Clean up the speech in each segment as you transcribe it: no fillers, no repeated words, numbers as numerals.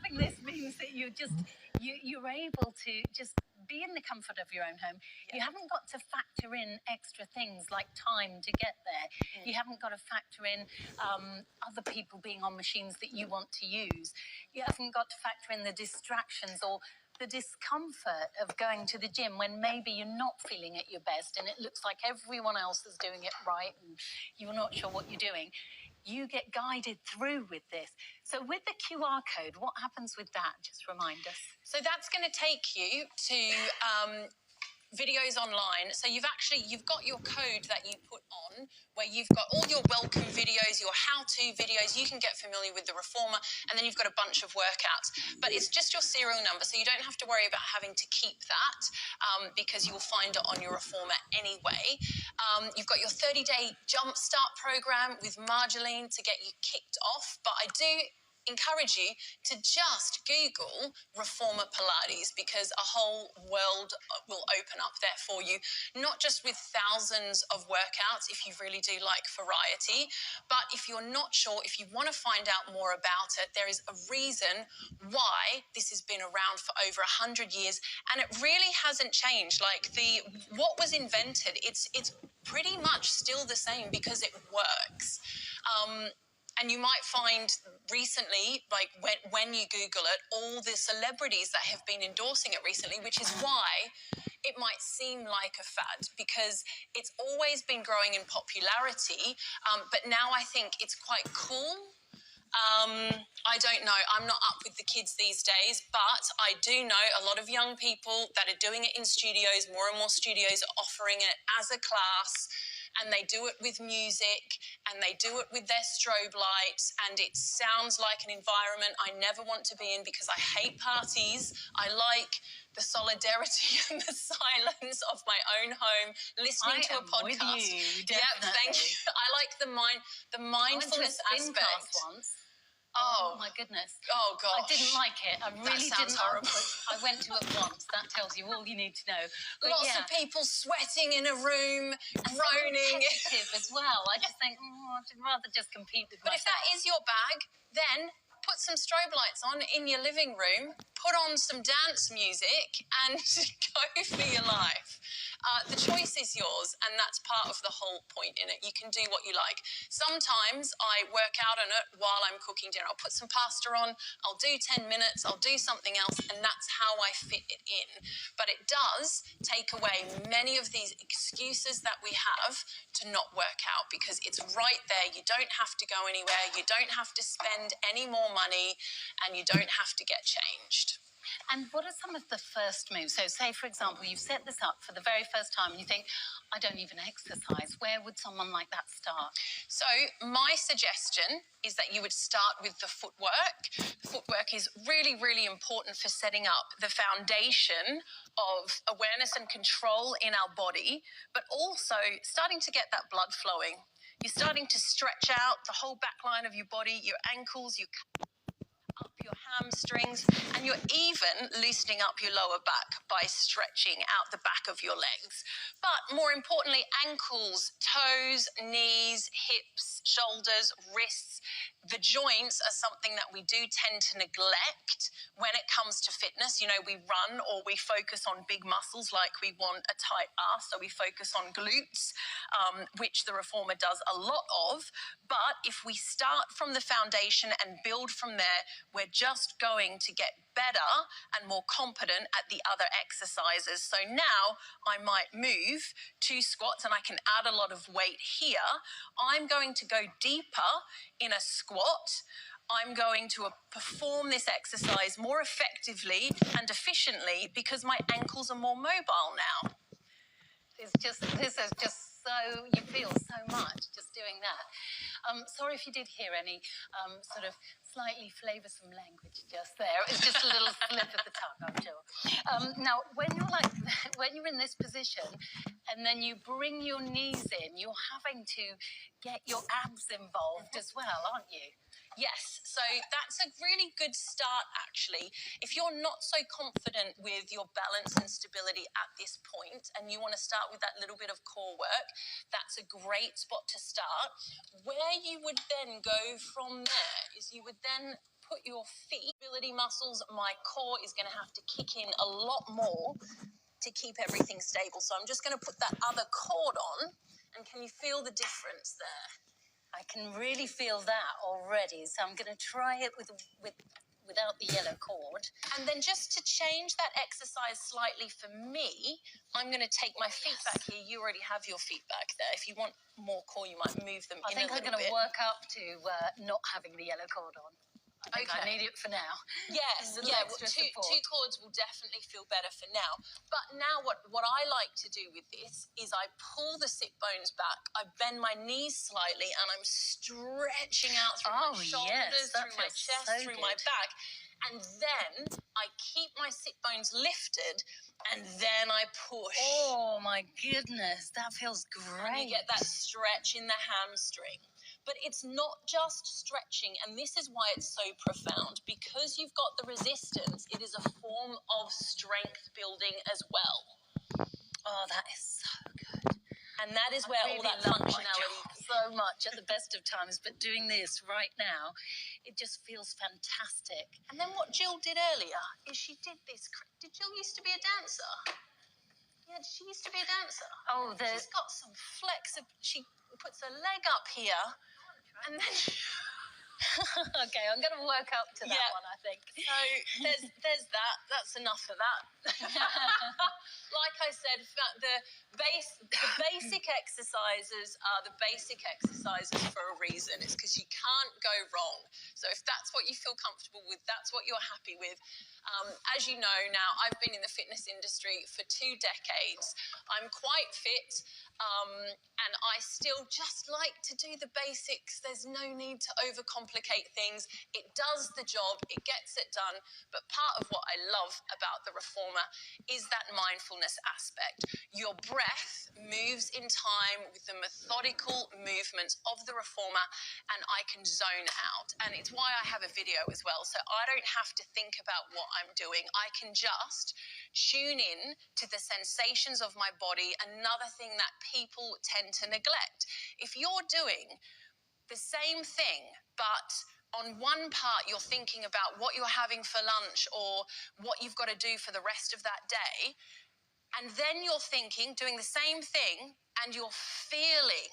having this means that you're able to just be in the comfort of your own home. You haven't got to factor in extra things like time to get there. You haven't got to factor in other people being on machines that you want to use. You haven't got to factor in the distractions or the discomfort of going to the gym when maybe you're not feeling at your best and it looks like everyone else is doing it right and you're not sure what you're doing. You get guided through with this. So with the QR code, what happens with that? Just remind us. So that's going to take you to videos online. So you've got your code that you put on where you've got all your welcome videos, your how-to videos. You can get familiar with the reformer, and then you've got a bunch of workouts. But it's just your serial number, so you don't have to worry about having to keep that because you'll find it on your reformer anyway. You've got your 30-day jumpstart program with Marjolaine to get you kicked off. But I do encourage you to just Google Reformer Pilates because a whole world will open up there for you, not just with thousands of workouts if you really do like variety, but if you're not sure, if you want to find out more about it, there is a reason why this has been around for over 100 years and it really hasn't changed. Like what was invented, it's pretty much still the same because it works. And you might find recently, like when you Google it, all the celebrities that have been endorsing it recently, which is why it might seem like a fad because it's always been growing in popularity, but now I think it's quite cool. I don't know, I'm not up with the kids these days, but I do know a lot of young people that are doing it in studios. More and more studios are offering it as a class. And they do it with music and they do it with their strobe lights and it sounds like an environment I never want to be in because I hate parties. I like the solidarity and the silence of my own home, listening to a podcast. With you, definitely. Yeah, thank you. I like the mindfulness aspect. Once. Oh my goodness. Oh gosh. I didn't like it. I really didn't. Horrible. I went to it once. That tells you all you need to know. But Lots of people sweating in a room, groaning. As well. I just think, I'd rather just compete with But myself. if that is your bag, then put some strobe lights on in your living room, put on some dance music and go for your life. The choice is yours, and that's part of the whole point in it. You can do what you like. Sometimes I work out on it while I'm cooking dinner. I'll put some pasta on, I'll do 10 minutes, I'll do something else, and that's how I fit it in. But it does take away many of these excuses that we have to not work out because it's right there. You don't have to go anywhere, you don't have to spend any more money, and you don't have to get changed. And what are some of the first moves? So say, for example, you've set this up for the very first time and you think, I don't even exercise. Where would someone like that start? So my suggestion is that you would start with the footwork. The footwork is really, really important for setting up the foundation of awareness and control in our body, but also starting to get that blood flowing. You're starting to stretch out the whole back line of your body, your ankles, your up your hamstrings, and you're even loosening up your lower back by stretching out the back of your legs. But more importantly, ankles, toes, knees, hips, shoulders, wrists. The joints are something that we do tend to neglect when it comes to fitness. You know, we run or we focus on big muscles like we want a tight ass, so we focus on glutes, which the reformer does a lot of. But if we start from the foundation and build from there, we're just going to get better and more competent at the other exercises. So now I might move to squats and I can add a lot of weight here. I'm going to go deeper in a squat. I'm going to perform this exercise more effectively and efficiently because my ankles are more mobile now. This is just so, you feel so much just doing that. Sorry if you did hear any sort of slightly flavoursome language just there. It was just a little slip of the tongue, I'm sure. Now, when you're in this position and then you bring your knees in, you're having to get your abs involved as well, aren't you? Yes, so that's a really good start, actually. If you're not so confident with your balance and stability at this point and you want to start with that little bit of core work, that's a great spot to start. Where you would then go from there is you would then put your feet, ability muscles, my core is going to have to kick in a lot more to keep everything stable. So I'm just going to put that other cord on, and can you feel the difference there? I can really feel that already, so I'm going to try it without the yellow cord. And then just to change that exercise slightly for me, I'm going to take my feet back here. You already have your feet back there. If you want more core, you might move them in a little bit. I think I'm going to work up to not having the yellow cord on. I think I need it for now. Yes, yeah, two cords will definitely feel better for now. But now what I like to do with this is I pull the sit bones back, I bend my knees slightly, and I'm stretching out through my shoulders, through my chest, through my back. And then I keep my sit bones lifted, and then I push. Oh, my goodness, that feels great. And you get that stretch in the hamstring. But it's not just stretching, and this is why it's so profound. Because you've got the resistance, it is a form of strength building as well. Oh, that is so good. And that is where all that functionality so much at the best of times, but doing this right now, it just feels fantastic. And then what Jill did earlier is she did this. Did Jill used to be a dancer? Yeah, she used to be a dancer. Oh, she's got some flexibility. She puts her leg up here, and then okay, I'm going to work up to that one, I think. So there's that. That's enough of that. Like I said, the basic exercises are the basic exercises for a reason. It's because you can't go wrong. So if that's what you feel comfortable with, that's what you're happy with. As you know now, I've been in the fitness industry for 2 decades. I'm quite fit. And I still just like to do the basics. There's no need to overcomplicate things. It does the job, it gets it done. But part of what I love about the reformer is that mindfulness aspect. Your breath moves in time with the methodical movements of the reformer, and I can zone out. And it's why I have a video as well, so I don't have to think about what I'm doing. I can just tune in to the sensations of my body, another thing that people tend to neglect. If you're doing the same thing, but on one part you're thinking about what you're having for lunch or what you've got to do for the rest of that day, and then you're doing the same thing, and you're feeling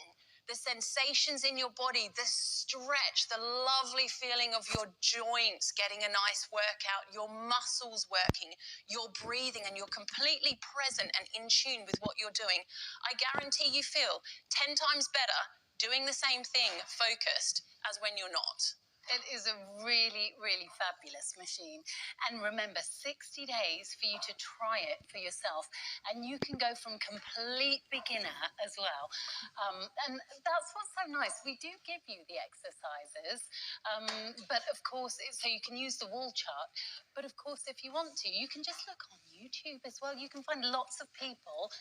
the sensations in your body, the stretch, the lovely feeling of your joints getting a nice workout, your muscles working, you're breathing, and you're completely present and in tune with what you're doing, I guarantee you feel 10 times better doing the same thing focused as when you're not. It is a really, really fabulous machine. And remember, 60 days for you to try it for yourself. And you can go from complete beginner as well. And that's what's so nice. We do give you the exercises. But of course, so you can use the wall chart. But of course, if you want to, you can just look on YouTube as well. You can find lots of people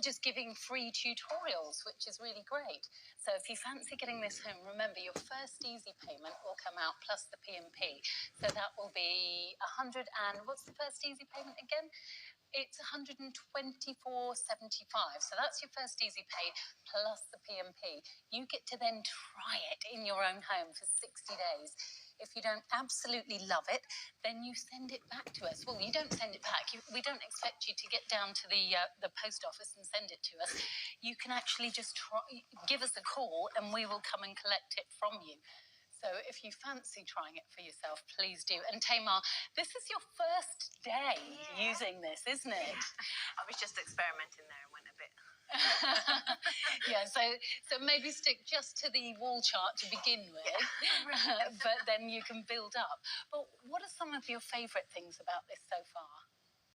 just giving free tutorials, which is really great. So if you fancy getting this home, remember your first easy payment will come out plus the P&P. So that will be 100 and what's the first easy payment again? It's 124.75. So that's your first easy pay plus the P&P. You get to then try it in your own home for 60 days. If you don't absolutely love it, then you send it back to us. Well, you don't send it back. We don't expect you to get down to the post office and send it to us. You can actually just give us a call, and we will come and collect it from you. So if you fancy trying it for yourself, please do. And Tamar, this is your first day using this, isn't it? I was just experimenting there and went a bit. Yeah, so maybe stick just to the wall chart to begin with, but then you can build up. But what are some of your favourite things about this so far?